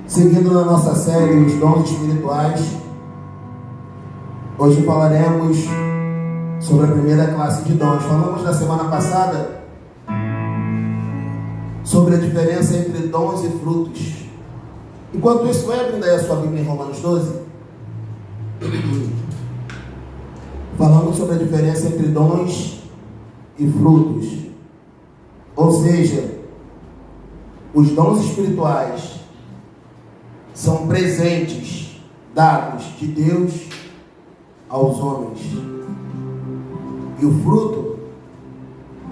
Seguindo na nossa série Os Dons Espirituais, hoje falaremos sobre a primeira classe de dons. Falamos na semana passada sobre a diferença entre dons e frutos. Enquanto isso, vai abrindo aí a sua Bíblia em Romanos 12. Falamos sobre a diferença entre dons e frutos. Ou seja, os dons espirituais são presentes dados de Deus aos homens. E o fruto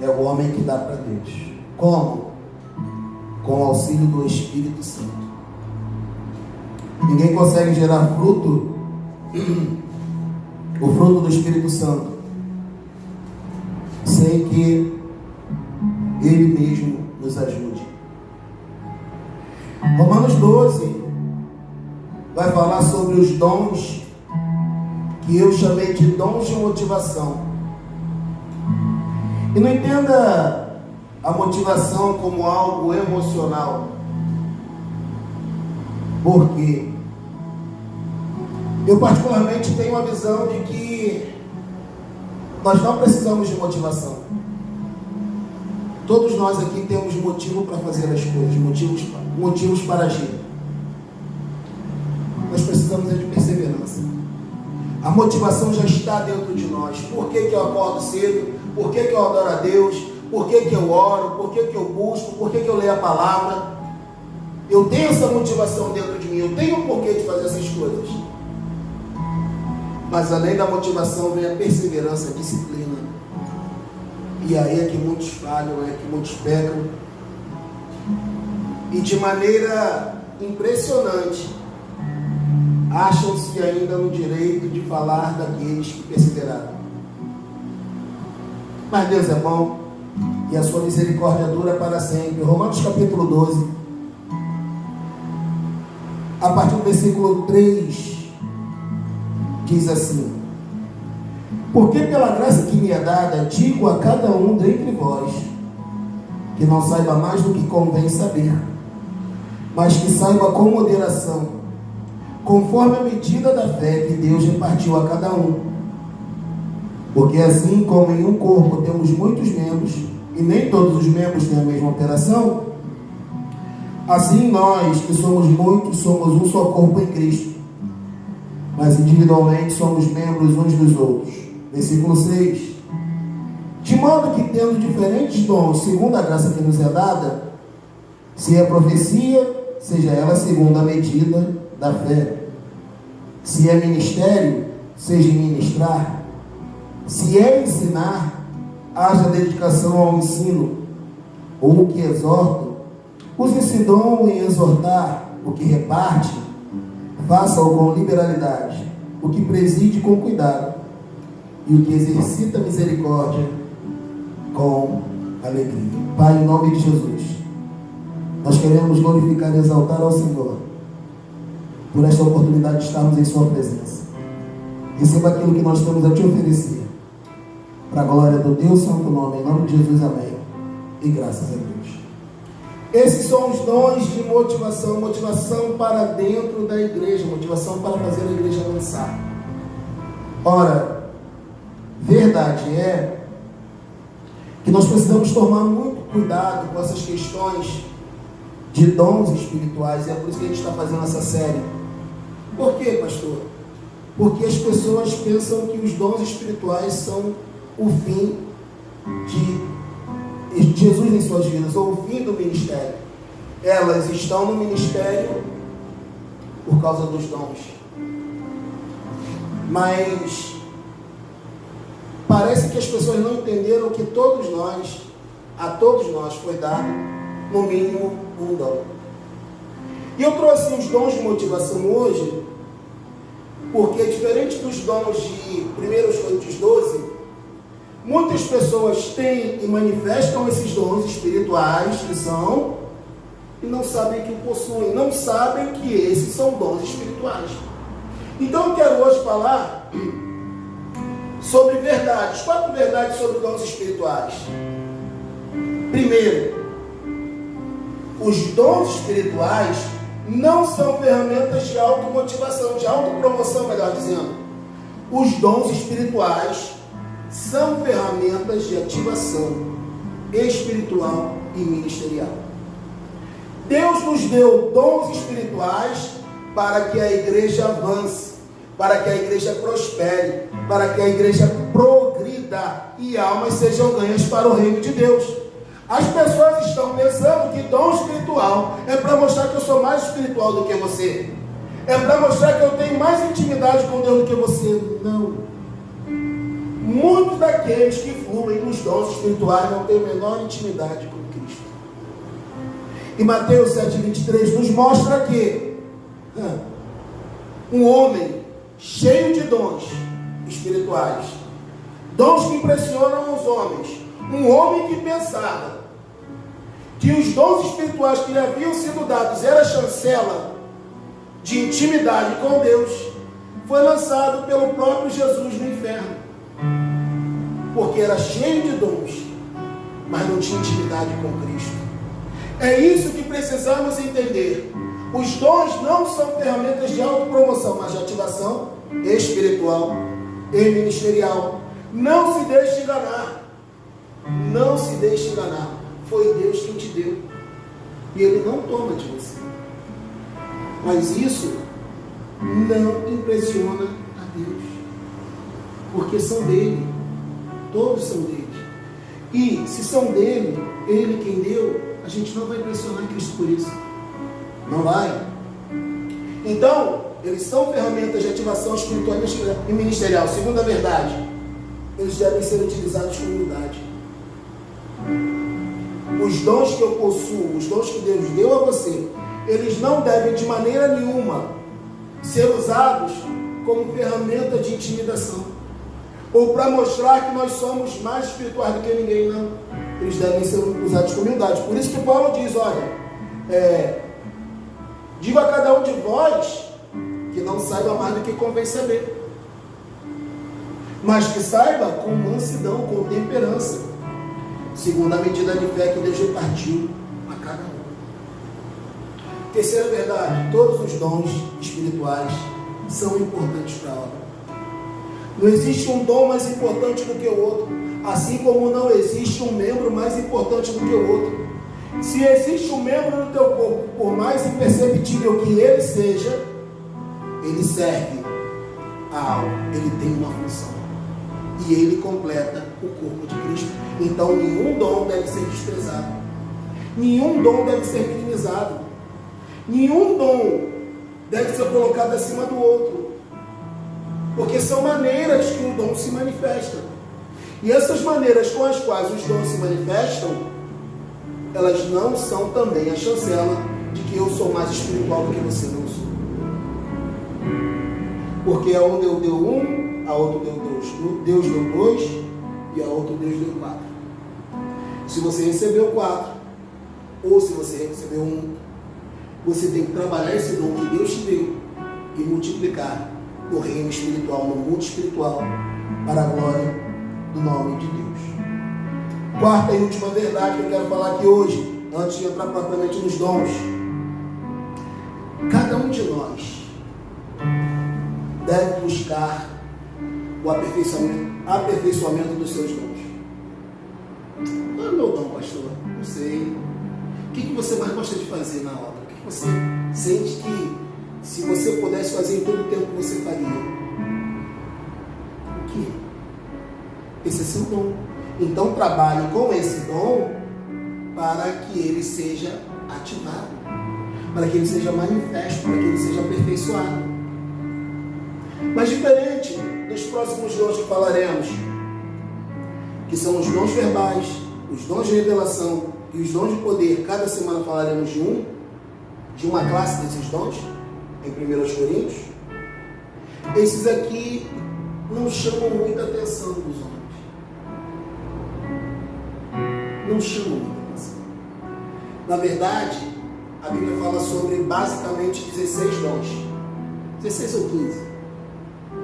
é o homem que dá para Deus. Como? Com o auxílio do Espírito Santo. Ninguém consegue gerar fruto, o fruto do Espírito Santo, sem que Ele mesmo nos ajude. Romanos 12 vai falar sobre os dons que eu chamei de dons de motivação. E não entenda a motivação como algo emocional. Porque eu particularmente tenho a visão de que nós não precisamos de motivação. Todos nós aqui temos motivo para fazer as coisas, motivos para agir. Nós precisamos de perseverança. A motivação já está dentro de nós. Por que eu acordo cedo? Por que eu adoro a Deus? Por que eu oro? Por que eu busco? Por que eu leio a palavra? Eu tenho essa motivação dentro de mim. Eu tenho um porquê de fazer essas coisas. Mas além da motivação vem a perseverança, a disciplina. E aí é que muitos falham, é que muitos pecam. E de maneira impressionante, acham-se ainda no direito de falar daqueles que perseveraram. Mas Deus é bom e a sua misericórdia dura para sempre. Romanos capítulo 12, a partir do versículo 3, diz assim: porque pela graça que me é dada, digo a cada um dentre vós, que não saiba mais do que convém saber, mas que saiba com moderação, conforme a medida da fé que Deus repartiu a cada um. Porque assim como em um corpo temos muitos membros, e nem todos os membros têm a mesma operação, assim nós, que somos muitos, somos um só corpo em Cristo, mas individualmente somos membros uns dos outros. Versículo 6. De modo que, tendo diferentes dons, segundo a graça que nos é dada, se é profecia, seja ela segundo a medida da fé. Se é ministério, seja ministrar. Se é ensinar, haja dedicação ao ensino. Ou o que exorta, use esse dom em exortar. O que reparte, faça-o com liberalidade. O que preside, com cuidado. E o que exercita misericórdia, com alegria. Pai, em nome de Jesus, nós queremos glorificar e exaltar ao Senhor por esta oportunidade de estarmos em sua presença. Receba aquilo que nós temos a te oferecer, para a glória do Deus santo nome, em nome de Jesus, amém, e graças a Deus. Esses são os dons de motivação, motivação para dentro da igreja, motivação para fazer a igreja avançar. Ora, verdade é que nós precisamos tomar muito cuidado com essas questões de dons espirituais, e é por isso que a gente está fazendo essa série. Por quê, pastor? Porque as pessoas pensam que os dons espirituais são o fim de Jesus em suas vidas, ou o fim do ministério. Elas estão no ministério por causa dos dons. Mas parece que as pessoas não entenderam que a todos nós foi dado, no mínimo, um dom. E eu trouxe os dons de motivação hoje, porque diferente dos dons de 1 Coríntios 12, muitas pessoas têm e manifestam esses dons espirituais que são, e não sabem que o possuem, não sabem que esses são dons espirituais. Então eu quero hoje falar sobre verdades, 4 verdades sobre dons espirituais. Primeiro, os dons espirituais não são ferramentas de automotivação, de autopromoção, melhor dizendo. Os dons espirituais são ferramentas de ativação espiritual e ministerial. Deus nos deu dons espirituais para que a igreja avance, para que a igreja prospere, para que a igreja progrida e almas sejam ganhas para o reino de Deus. As pessoas estão pensando que dom espiritual é para mostrar que eu sou mais espiritual do que você, é para mostrar que eu tenho mais intimidade com Deus do que você. Não. Muitos daqueles que fluem nos dons espirituais não têm a menor intimidade com Cristo. E Mateus 7,23 nos mostra que um homem cheio de dons espirituais, dons que impressionam os homens, um homem que pensava que os dons espirituais que lhe haviam sido dados era a chancela de intimidade com Deus, foi lançado pelo próprio Jesus no inferno, porque era cheio de dons, mas não tinha intimidade com Cristo. É isso que precisamos entender. Os dons não são ferramentas de autopromoção, mas de ativação espiritual e ministerial. Não se deixe enganar. Não se deixe enganar. Foi Deus quem te deu. E Ele não toma de você. Mas isso não impressiona a Deus. Porque são dele. Todos são dele. E se são dele, Ele quem deu, a gente não vai impressionar Cristo por isso. Não vai. Então, eles são ferramentas de ativação espiritual e ministerial. Segunda verdade, eles devem ser utilizados com humildade. Os dons que eu possuo, os dons que Deus deu a você, eles não devem de maneira nenhuma ser usados como ferramenta de intimidação, ou para mostrar que nós somos mais espirituais do que ninguém. Não. Eles devem ser usados com humildade. Por isso que Paulo diz, olha, digo a cada um de vós que não saiba mais do que convém saber, mas que saiba com mansidão, com temperança, segundo a medida de fé que Deus repartiu a cada um. Terceira verdade, todos os dons espirituais são importantes para a obra. Não existe um dom mais importante do que o outro, assim como não existe um membro mais importante do que o outro. Se existe um membro no teu corpo, por mais imperceptível que ele seja, ele serve a algo, ele tem uma função. E ele completa o corpo de Cristo. Então nenhum dom deve ser desprezado. Nenhum dom deve ser minimizado. Nenhum dom deve ser colocado acima do outro. Porque são maneiras que o dom se manifesta. E essas maneiras com as quais os dons se manifestam, elas não são também a chancela de que eu sou mais espiritual do que você. Não sou. Porque a um Deus deu um, a outro deu dois. Deus deu dois e a outro Deus deu 4. Se você recebeu 4, ou se você recebeu 1, você tem que trabalhar esse dom que Deus te deu e multiplicar no reino espiritual, no mundo espiritual, para a glória do nome de Deus. Quarta e última verdade que eu quero falar aqui hoje, antes de entrar propriamente nos dons. Cada um de nós deve buscar o aperfeiçoamento dos seus dons. Qual é o meu dom, pastor? Não sei. O que você mais gosta de fazer na obra? O que você sente que, se você pudesse fazer em todo o tempo, você faria? O que? Esse é seu dom. Então trabalhe com esse dom para que ele seja ativado, para que ele seja manifesto, para que ele seja aperfeiçoado. Mas diferente dos próximos dons que falaremos, que são os dons verbais, os dons de revelação e os dons de poder, cada semana falaremos de uma classe desses dons, em 1 Coríntios. Esses aqui não chamam muita atenção dos homens. Não chamam muita atenção. Na verdade, a Bíblia fala sobre basicamente 16 dons. 16 ou 15,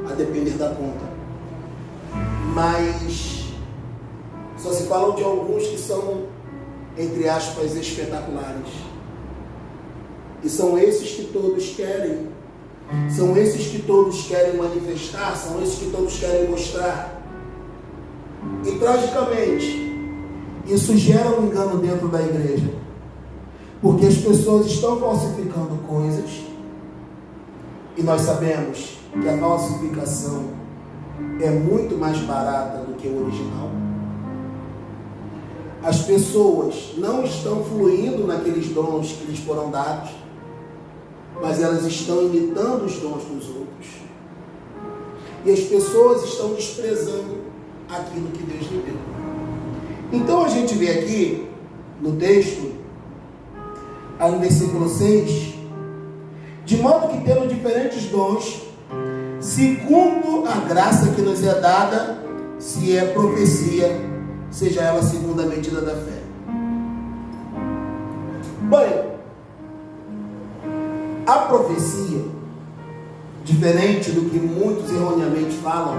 a depender da conta. Mas só se falam de alguns que são, entre aspas, espetaculares. E são esses que todos querem. São esses que todos querem manifestar, são esses que todos querem mostrar. E tragicamente, isso gera um engano dentro da igreja. Porque as pessoas estão falsificando coisas. E nós sabemos que a falsificação é muito mais barata do que o original. As pessoas não estão fluindo naqueles dons que lhes foram dados, mas elas estão imitando os dons dos outros. E as pessoas estão desprezando aquilo que Deus lhe deu. Então a gente vê aqui no texto, aí no versículo 6, de modo que tendo diferentes dons, segundo a graça que nos é dada, se é profecia, seja ela segundo a medida da fé. Bem, a profecia, diferente do que muitos erroneamente falam,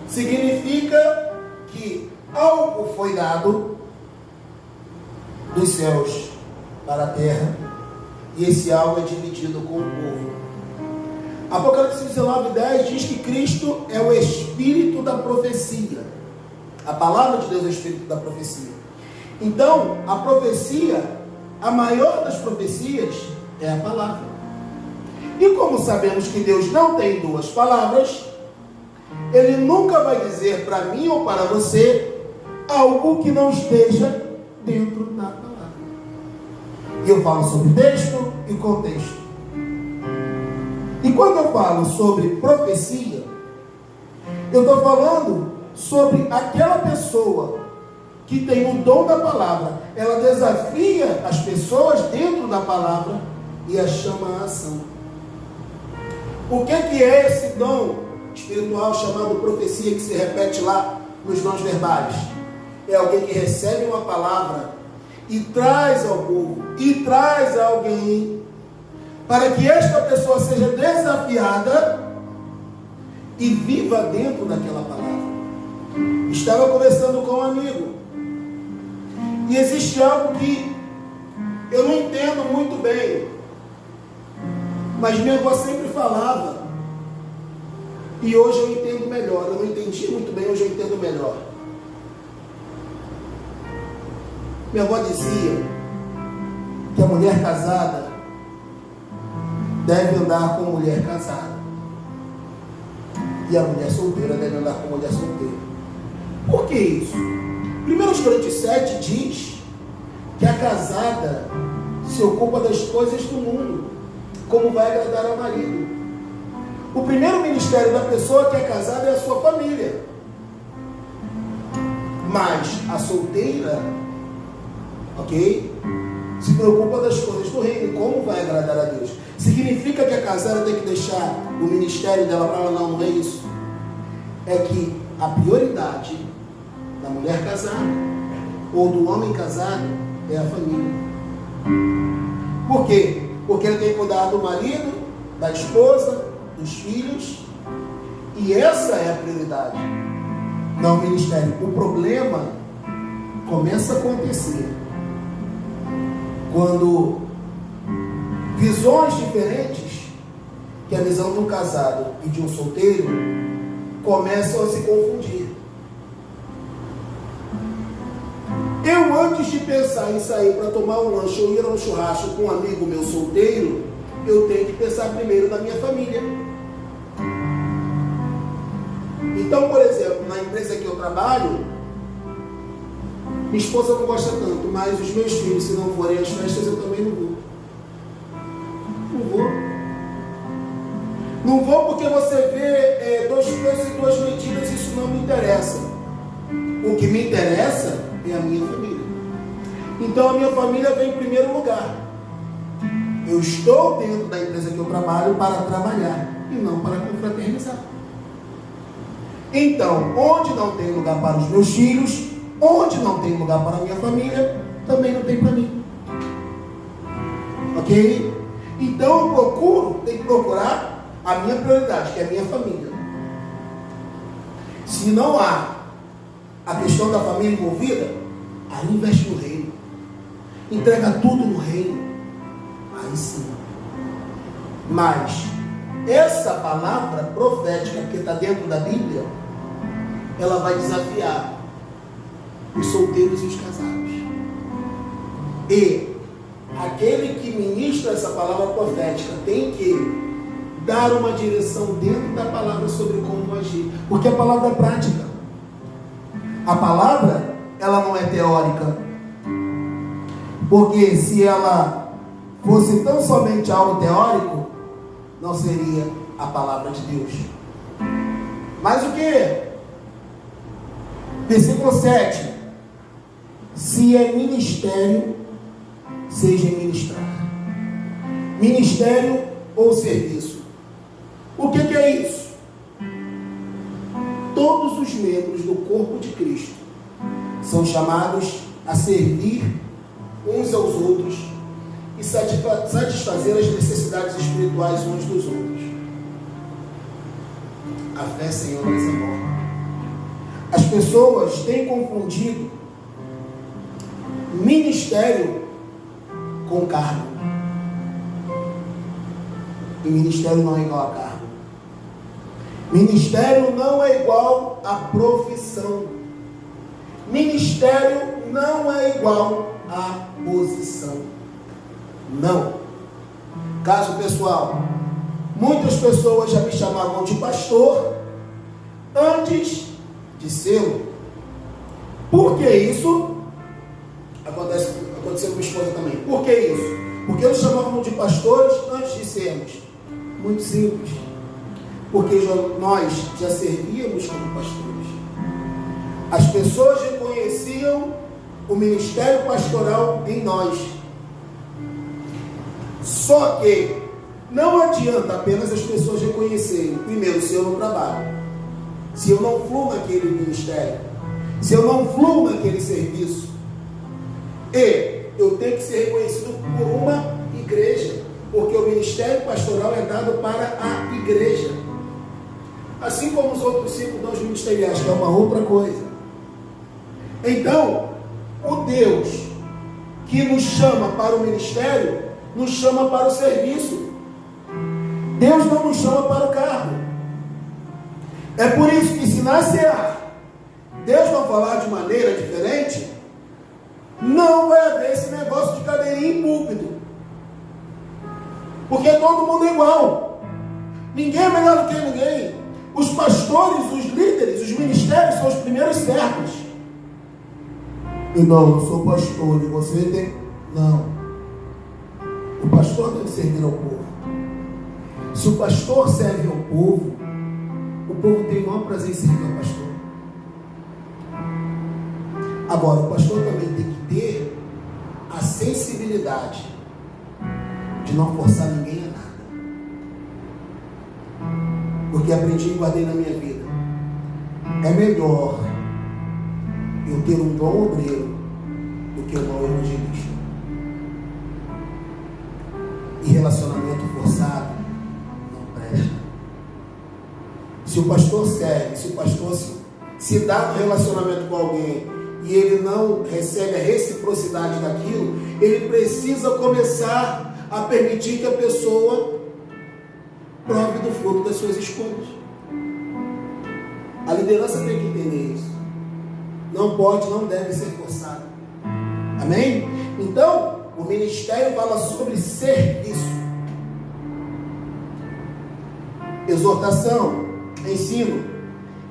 significa que algo foi dado dos céus para a terra, e esse algo é dividido com o povo. Apocalipse 19:10 diz que Cristo é o Espírito da profecia. A palavra de Deus é o Espírito da profecia. Então, a profecia, a maior das profecias, é a palavra. E como sabemos que Deus não tem duas palavras, Ele nunca vai dizer para mim ou para você algo que não esteja dentro da palavra. E eu falo sobre texto e contexto. E quando eu falo sobre profecia, eu estou falando sobre aquela pessoa que tem o dom da palavra. Ela desafia as pessoas dentro da palavra e as chama à ação. O que é esse dom espiritual chamado profecia, que se repete lá nos dons verbais? É alguém que recebe uma palavra e traz ao povo, e traz a alguém, para que esta pessoa seja desafiada e viva dentro daquela palavra. Estava conversando com um amigo, e existe algo que eu não entendo muito bem, mas minha avó sempre falava, e hoje eu entendo melhor. Eu não entendi muito bem, hoje eu entendo melhor. Minha avó dizia que a mulher casada deve andar com mulher casada, e a mulher solteira deve andar com mulher solteira. Por que isso? 1 Coríntios 7 diz que a casada se ocupa das coisas do mundo, como vai agradar ao marido. O primeiro ministério da pessoa que é casada é a sua família. Mas a solteira, ok, se preocupa das coisas do reino, como vai agradar a Deus. Significa que a casada tem que deixar o ministério dela para ela? Não, não é isso. É que a prioridade da mulher casada ou do homem casado é a família. Por quê? Porque ele tem que cuidar do marido, da esposa, dos filhos, e essa é a prioridade, não o ministério. O problema começa a acontecer quando visões diferentes, que é a visão de um casado e de um solteiro, começam a se confundir. Eu, antes de pensar em sair para tomar um lanche ou ir a um churrasco com um amigo meu solteiro, eu tenho que pensar primeiro na minha família. Então, por exemplo, na empresa que eu trabalho, minha esposa não gosta tanto, mas os meus filhos, se não forem às festas, eu também não vou. Não vou. Não vou porque você vê 2 pesos e 2 medidas, isso não me interessa. O que me interessa é a minha família. Então a minha família vem em primeiro lugar. Eu estou dentro da empresa que eu trabalho para trabalhar e não para confraternizar. Então, onde não tem lugar para os meus filhos, onde não tem lugar para a minha família, também não tem para mim. Ok? Então eu tenho que procurar a minha prioridade, que é a minha família. Se não há a questão da família envolvida, aí investe no reino. Entrega tudo no reino. ensina. Mas essa palavra profética, que está dentro da Bíblia, ela vai desafiar os solteiros e os casados. E aquele que ministra essa palavra profética tem que dar uma direção dentro da palavra sobre como agir. Porque a palavra é prática. A palavra, ela não é teórica. Porque se ela fosse tão somente algo teórico, não seria a palavra de Deus. Mas o que? Versículo 7. Se é ministério, seja ministrar. Ministério ou serviço. O que é isso? Todos os membros do corpo de Cristo são chamados a servir uns aos outros e satisfazer as necessidades espirituais uns dos outros. A fé sem obras é morta. As pessoas têm confundido ministério com cargo. E ministério não é igual a cargo. Ministério não é igual a profissão. Ministério não é igual a posição. Não. Caso pessoal, muitas pessoas já me chamavam de pastor antes de ser. Por que isso? Aconteceu com minha esposa também. Por que isso? Porque eles chamavam de pastores antes de sermos. Muito simples. Porque nós já servíamos como pastores. As pessoas reconheciam o ministério pastoral em nós. Só que não adianta apenas as pessoas reconhecerem. Primeiro, se eu não trabalho, se eu não fluo naquele ministério, se eu não fluo naquele serviço, e eu tenho que ser reconhecido por uma igreja, porque o ministério pastoral é dado para a igreja, assim como os outros 5 dons ministeriais, que é uma outra coisa. Então, o Deus que nos chama para o ministério, nos chama para o serviço. Deus não nos chama para o cargo. É por isso que, se na CA Deus não falar de maneira diferente, não vai haver esse negócio de cadeirinha em púlpito. Porque todo mundo é igual. Ninguém é melhor do que ninguém. Os pastores, os líderes, os ministérios são os primeiros servos. E não, eu sou pastor e você tem... Não. O pastor deve servir ao povo. Se o pastor serve ao povo, o povo tem o maior prazer em servir ao pastor. Agora, o pastor também tem que ter a sensibilidade de não forçar ninguém a nada. Porque aprendi e guardei na minha vida. É melhor eu ter um bom obreiro do que um mau evangelista. E relacionamento forçado não presta. Se o pastor serve, se o pastor se dá no relacionamento com alguém e ele não recebe a reciprocidade daquilo, ele precisa começar a permitir que a pessoa prove do fruto das suas escolhas. A liderança tem que entender isso. Não pode, não deve ser forçado. Amém? Então, o ministério fala sobre serviço. Exortação, ensino.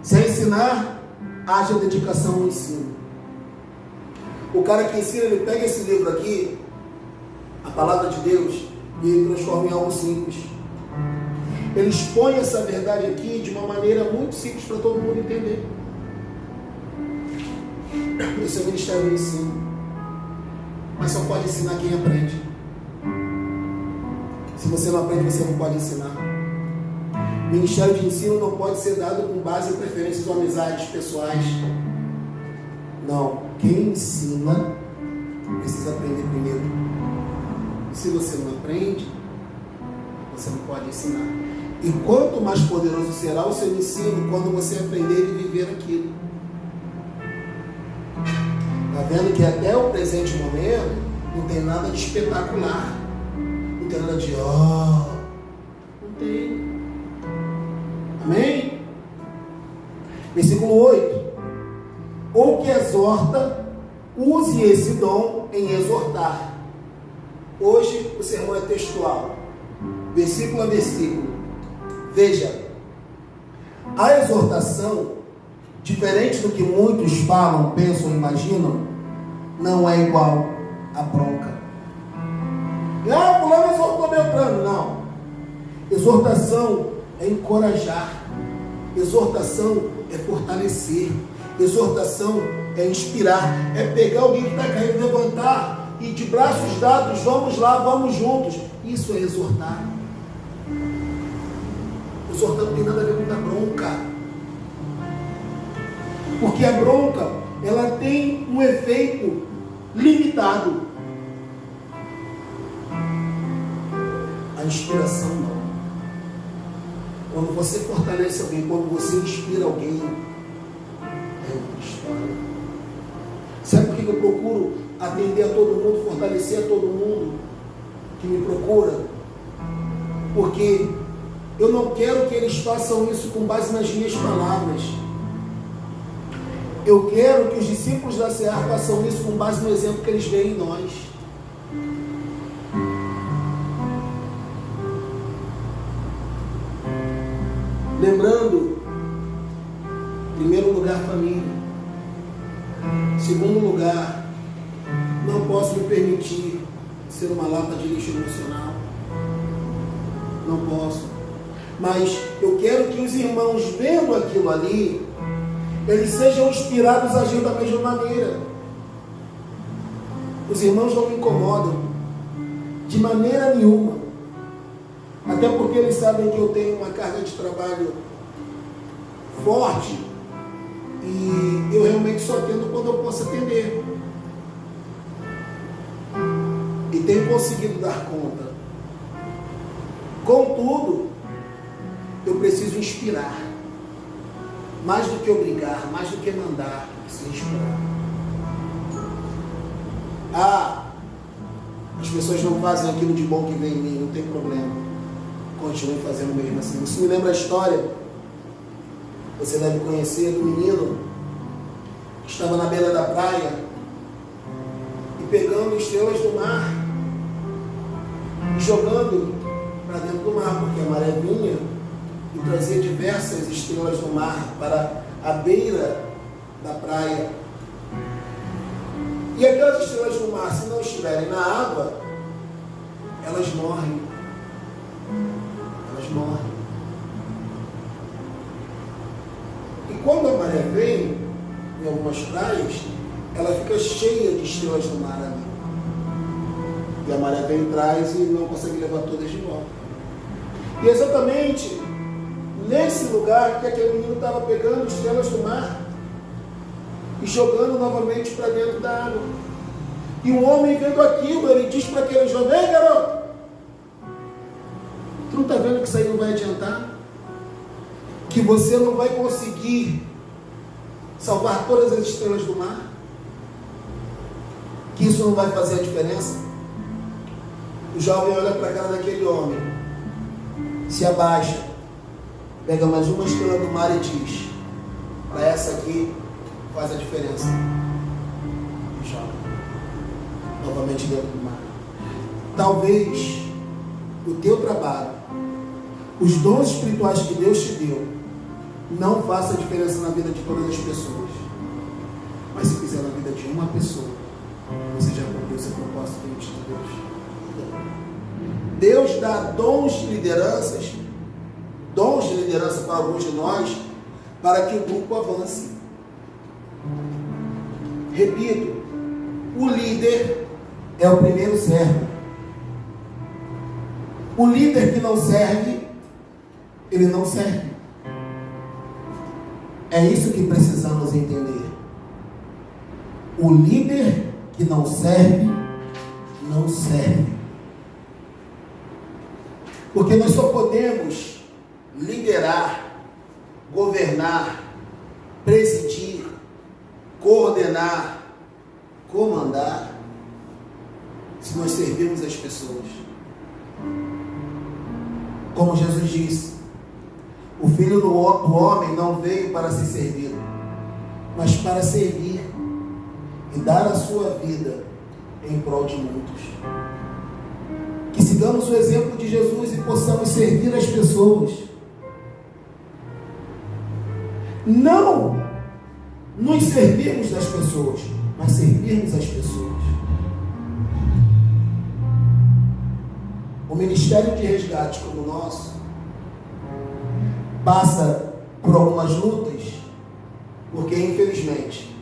Se é ensinar, haja dedicação ao ensino. O cara que ensina, ele pega esse livro aqui, a palavra de Deus, e ele transforma em algo simples. Ele expõe essa verdade aqui de uma maneira muito simples para todo mundo entender. Esse é o ministério do ensino. Mas só pode ensinar quem aprende. Se você não aprende, você não pode ensinar. Ministério de ensino não pode ser dado com base em preferências ou amizades pessoais. Não. Quem ensina precisa aprender primeiro. Se você não aprende, você não pode ensinar. E quanto mais poderoso será o seu ensino quando você aprender e viver aquilo. Está vendo que até o presente momento não tem nada de espetacular. Não tem nada de não tem. Amém? Versículo 8. Ou que exorta, use esse dom em exortar. Hoje o sermão é textual, versículo a versículo. Veja, a exortação, diferente do que muitos falam, pensam, imaginam, não é igual à bronca. Fulano exortou Beltrano. Não. Exortação é encorajar. Exortação é fortalecer. Exortação é inspirar. É pegar alguém que está caído, levantar e de braços dados, vamos lá, vamos juntos. Isso é exortar. Exortar não tem nada a ver com a bronca. Porque a bronca, ela tem um efeito limitado. A inspiração não. Quando você fortalece alguém, quando você inspira alguém, é outra história. Sabe por que eu procuro atender a todo mundo, fortalecer a todo mundo que me procura? Porque eu não quero que eles façam isso com base nas minhas palavras. Eu quero que os discípulos da Seara façam isso com base no exemplo que eles veem em nós. Lembrando, em primeiro lugar, família. Segundo lugar, não posso me permitir ser uma lata de lixo emocional. Não posso. Mas eu quero que os irmãos, vendo aquilo ali, eles sejam inspirados a agir da mesma maneira. Os irmãos não me incomodam de maneira nenhuma. Até porque eles sabem que eu tenho uma carga de trabalho forte e eu realmente só atendo quando eu posso atender. E tenho conseguido dar conta. Contudo, eu preciso inspirar. Mais do que obrigar, mais do que mandar, eu preciso inspirar. As pessoas não fazem aquilo de bom que vem em mim, não tem problema. Continue fazendo mesmo assim. Isso me lembra a história, você deve conhecer, do menino que estava na beira da praia e pegando estrelas do mar e jogando para dentro do mar, porque a maré vinha e trazia diversas estrelas do mar para a beira da praia. E aquelas estrelas do mar, se não estiverem na água, elas morrem. Morre. E quando a maré vem, em algumas praias, ela fica cheia de estrelas do mar ali. E a maré vem atrás e não consegue levar todas de volta. E exatamente nesse lugar que aquele menino estava pegando estrelas do mar e jogando novamente para dentro da água. E o homem vendo aquilo, ele diz para aquele jovem: ei, garoto, tu não está vendo que isso aí não vai adiantar? Que você não vai conseguir salvar todas as estrelas do mar? Que isso não vai fazer a diferença? O jovem olha para a cara daquele homem, se abaixa, pega mais uma estrela do mar e diz: para essa aqui faz a diferença. E joga novamente dentro do mar. Talvez o teu trabalho, os dons espirituais que Deus te deu, não faça diferença na vida de todas as pessoas. Mas se fizer na vida de uma pessoa, você já cumpriu seu propósito diante de Deus. Deus dá dons de liderança para alguns de nós, para que o grupo avance. Repito, o líder é o primeiro servo. O líder que não serve, ele não serve. É isso que precisamos entender. O líder que não serve, não serve. Porque nós só podemos liderar, governar, presidir, coordenar, comandar, se nós servirmos as pessoas. Como Jesus disse, o Filho do Homem não veio para ser servido, mas para servir e dar a sua vida em prol de muitos. Que sigamos o exemplo de Jesus e possamos servir as pessoas. Não nos servirmos das pessoas, mas servirmos as pessoas. O ministério de resgate como o nosso passa por algumas lutas, porque infelizmente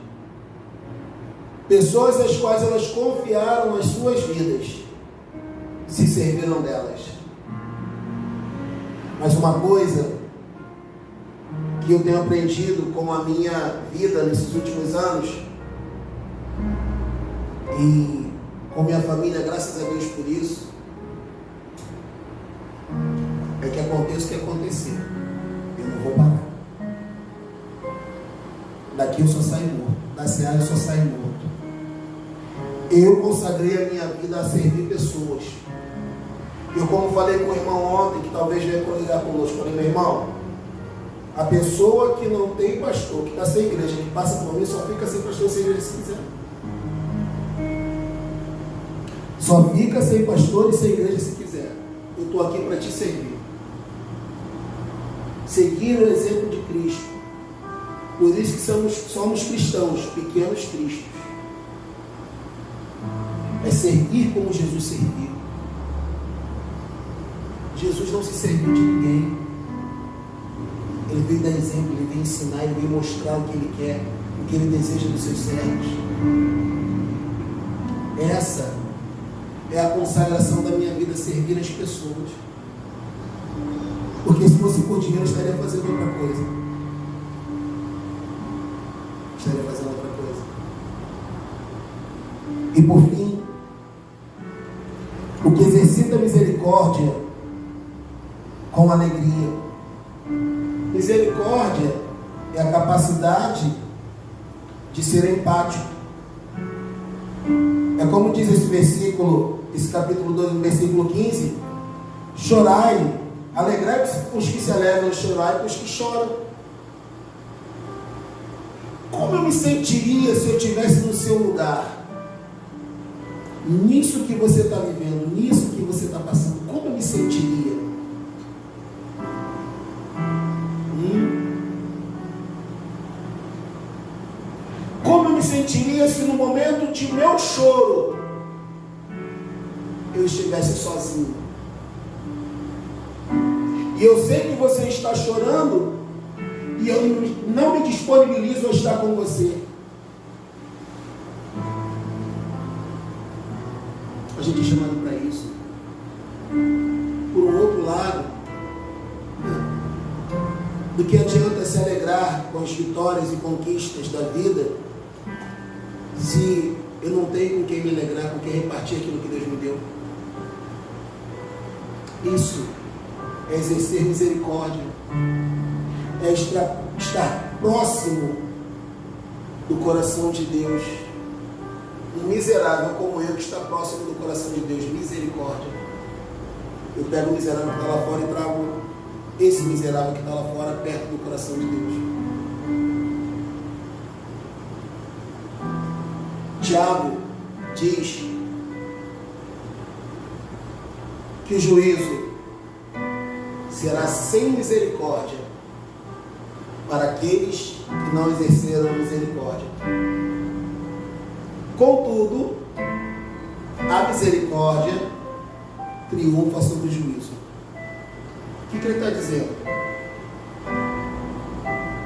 pessoas às quais elas confiaram as suas vidas se serviram delas. Mas uma coisa que eu tenho aprendido com a minha vida nesses últimos anos, e com minha família, graças a Deus por isso, é que aconteça o que acontecer, eu não vou parar. Daqui eu só saio morto, da seara eu só saio morto. Eu consagrei a minha vida a servir pessoas. Eu, como falei com o irmão ontem, que talvez venha congregar conosco, falei: meu irmão, a pessoa que não tem pastor, que está sem igreja, que passa por mim, só fica sem pastor e sem igreja se quiser. Só fica sem pastor e sem igreja se quiser. Eu estou aqui para te servir. Seguir o exemplo de Cristo. Por isso que somos cristãos, pequenos cristos. É servir como Jesus serviu. Jesus não se serviu de ninguém. Ele veio dar exemplo, ele veio ensinar, ele veio mostrar o que ele quer, o que ele deseja dos seus servos. Essa é a consagração da minha vida, servir as pessoas. Porque se fosse por dinheiro, eu estaria fazendo outra coisa. Estaria fazendo outra coisa. E por fim, o que exercita a misericórdia com alegria. Misericórdia é a capacidade de ser empático. É como diz esse versículo, esse capítulo 2, no versículo 15: chorai, alegrai-vos com os que se alegram, chorai com os que choram. Como eu me sentiria se eu estivesse no seu lugar? Nisso que você está vivendo, nisso que você está passando, como eu me sentiria? Como eu me sentiria se no momento de meu choro eu estivesse sozinho? E eu sei que você está chorando e eu não me disponibilizo a estar com você. A gente é chamado para isso. Por um outro lado, do que adianta se alegrar com as vitórias e conquistas da vida se eu não tenho com quem me alegrar, com quem repartir aquilo que Deus me deu? Isso é exercer misericórdia, é estar próximo do coração de Deus. Um miserável como eu que está próximo do coração de Deus, misericórdia. Eu pego o miserável que está lá fora e trago esse miserável que está lá fora perto do coração de Deus. Tiago diz que o juízo será sem misericórdia para aqueles que não exerceram misericórdia. Contudo, a misericórdia triunfa sobre o juízo. O que ele está dizendo?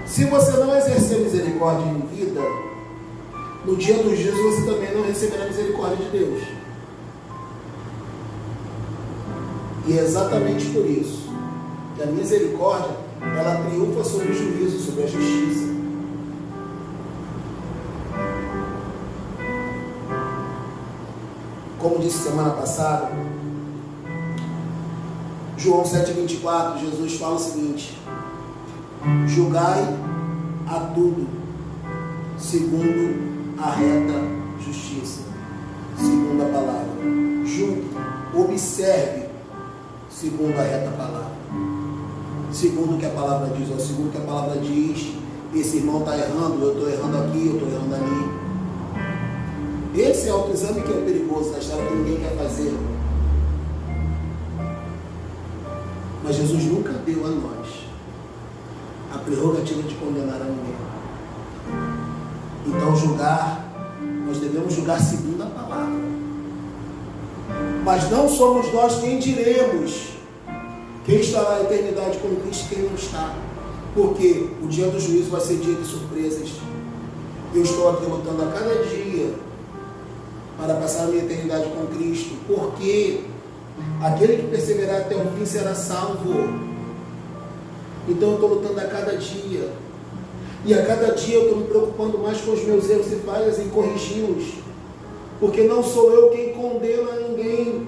Se você não exercer misericórdia em vida, no dia do juízo você também não receberá a misericórdia de Deus. E é exatamente por isso que a misericórdia, ela triunfa sobre o juízo, sobre a justiça. Como disse semana passada, João 7,24, Jesus fala o seguinte: julgai a tudo segundo a reta justiça, segundo a palavra. Julgue, observe segundo a reta palavra, segundo o que a palavra diz, ou segundo o que a palavra diz, esse irmão está errando, eu estou errando aqui, eu estou errando ali. Esse autoexame que é o perigoso da história, que ninguém quer fazer. Mas Jesus nunca deu a nós a prerrogativa de condenar a ninguém. Então nós devemos julgar segundo a palavra. Mas não somos nós quem diremos quem estará na eternidade com Cristo e quem não está. Porque o dia do juízo vai ser dia de surpresas. Eu estou aqui lutando a cada dia para passar a minha eternidade com Cristo. Porque aquele que perseverar até o fim será salvo. Então eu estou lutando a cada dia. E a cada dia eu estou me preocupando mais com os meus erros e falhas e corrigi-los. Porque não sou eu quem condena ninguém.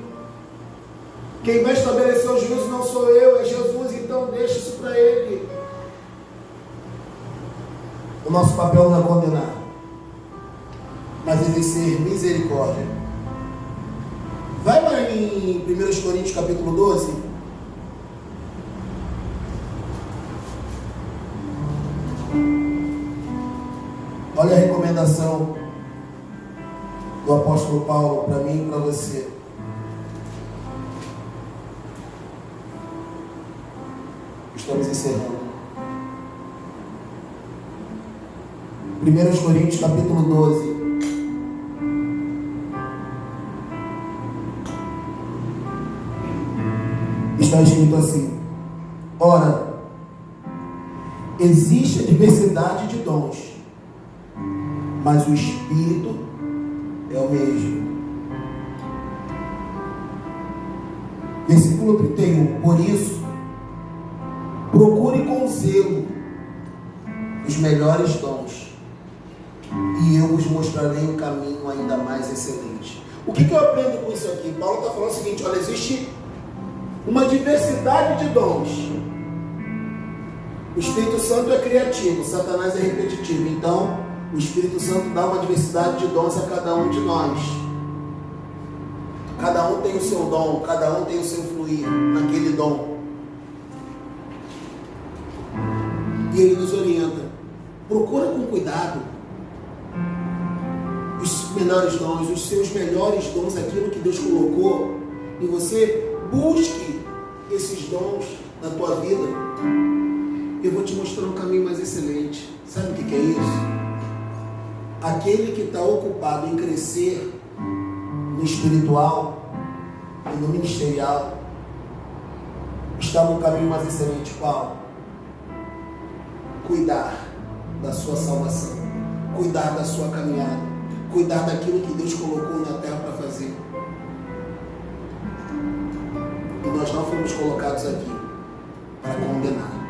Quem vai estabelecer o juízo não sou eu, é Jesus. Então deixa isso para Ele. O nosso papel não é condenar, mas exercer misericórdia. Vai lá em 1 Coríntios capítulo 12. Olha a recomendação do apóstolo Paulo para mim e para você. Estamos encerrando. 1 Coríntios capítulo 12. Está escrito assim: ora, existe a diversidade de dons, mas o Espírito é o mesmo. Versículo 31. Por isso, procure com zelo os melhores dons, e eu vos mostrarei um caminho ainda mais excelente. O que eu aprendo com isso aqui? Paulo está falando o seguinte: olha, existe uma diversidade de dons. O Espírito Santo é criativo, Satanás é repetitivo. Então, o Espírito Santo dá uma diversidade de dons a cada um de nós. Cada um tem o seu dom, cada um tem o seu fluir naquele dom. E Ele nos orienta. Procura com cuidado os melhores dons, os seus melhores dons, aquilo que Deus colocou, e você busque esses dons na tua vida. Eu vou te mostrar um caminho mais excelente. Sabe o que é isso? Aquele que está ocupado em crescer no espiritual e no ministerial está no caminho mais excelente. Qual? Cuidar da sua salvação, cuidar da sua caminhada, cuidar daquilo que Deus colocou na terra para fazer. E nós não fomos colocados aqui para condenar.